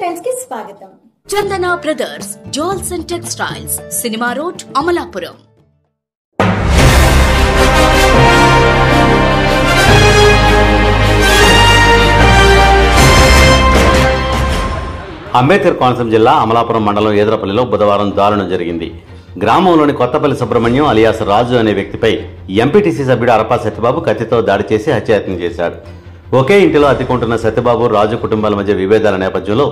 Times కి స్వాగతం. Chandana brothers jewels and textiles, cinema road, Amalapuram. Ambedkar Konaseema జిల్లా అమలాపురం మండలం ఏదరపల్లిలో బుధవారం దారుణం జరిగింది. గ్రామంలోని కొత్తపల్లి సుబ్రహ్మణ్యం అలియాస్ రాజు అనే వ్యక్తిపై ఎంపీటీసీ సభ్యుడు అరపా సత్యబాబు కత్తితో దాడి చేసి హత్యాయత్నం చేశాడు. ఒకే ఇంటిలో అద్దెకుంటున్న సత్యబాబు, రాజు కుటుంబాల మధ్య విభేదాల నేపథ్యంలో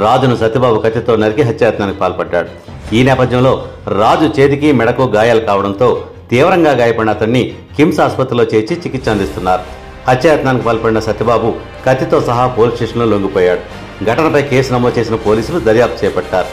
రాజును సత్యబాబు కత్తితో నరికి హత్యాయత్నానికి పాల్పడ్డాడు. ఈ నేపథ్యంలో రాజు చేతికి, మెడకు గాయాలు కావడంతో తీవ్రంగా గాయపడిన అతన్ని కిమ్స్ ఆసుపత్రిలో చేర్చి చికిత్స అందిస్తున్నారు. హత్యాయత్నానికి పాల్పడిన సత్యబాబు కత్తితో సహా పోలీస్ స్టేషన్లో లొంగిపోయాడు. ఘటనపై కేసు నమోదు చేసిన పోలీసులు దర్యాప్తు చేపట్టారు.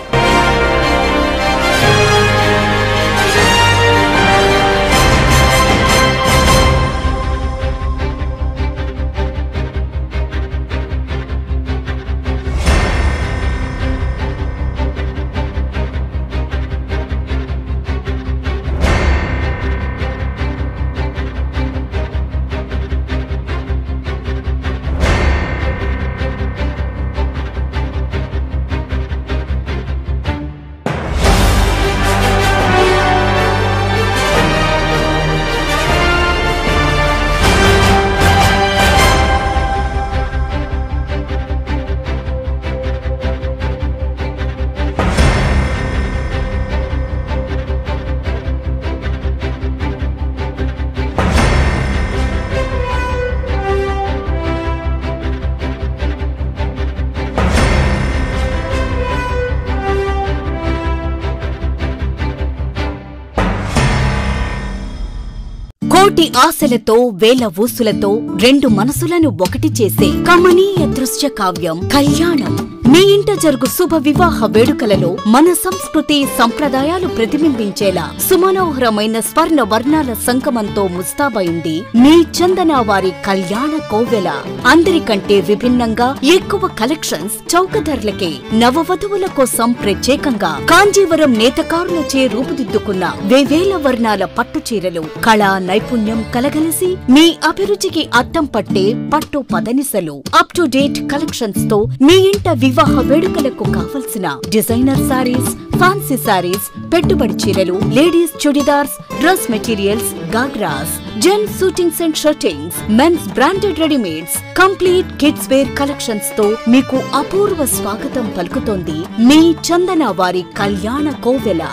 కోటి ఆశలతో, వేల ఊసులతో రెండు మనసులను ఒకటి చేసే కమనీయ దృశ్య కావ్యం కళ్యాణం. మీ ఇంట జరుగు శుభ వివాహ వేడుకలలో మన సంస్కృతి సంప్రదాయాలు ప్రతిబింబించేలా సుమనోహరమైన స్వర్ణ వర్ణాల సంగమంతో ముస్తాబైంది మీ చందన వారి కళ్యాణ కోవెల. అందరికంటే విభిన్నంగా ఎక్కువ కలెక్షన్స్, చౌక ధరలకే నవవధువుల కోసం ప్రత్యేకంగా కాంజీవరం నేతకారులచే రూపుదిద్దుకున్న వేవేల వర్ణాల పట్టు చీరలు, కళా నైపుణ్యం కలగలిసి మీ అభిరుచికి అద్దం పట్టే పట్టు పదనిసలు, అప్ టు డేట్ కలెక్షన్స్ తో మీ ఇంట వివాహ వేడుకలకు కావలసిన డిజైనర్ సారీస్, ఫ్యాన్సీ సారీస్, పెట్టుబడి చీరలు, ladies chudidars, dress materials, ghagras, gents suitings and shirtings, mens branded readymades, complete kids wear collections తో మీకు అపూర్వ స్వాగతం పలుకుతోంది మీ చందన వారి కళ్యాణ కోవెల.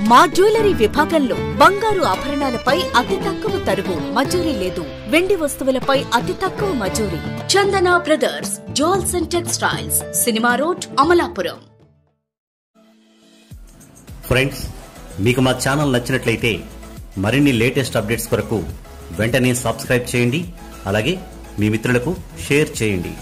మా జ్యువెలరీ విభాగంలో బంగారు ఆభరణాలపై అతి తక్కువ తరుగు, మజూరీ లేదు. వెండి వస్తువులపై అతి తక్కువ మజూరీ. Chandana brothers jewels and textiles, cinema road, Amalapuram. Friends, మీకు మా ఛానల్ నచ్చినట్లయితే మరిన్ని లేటెస్ట్ అప్డేట్స్ కొరకు వెంటనే సబ్స్క్రైబ్ చేయండి. అలాగే మీ మిత్రులకు షేర్ చేయండి.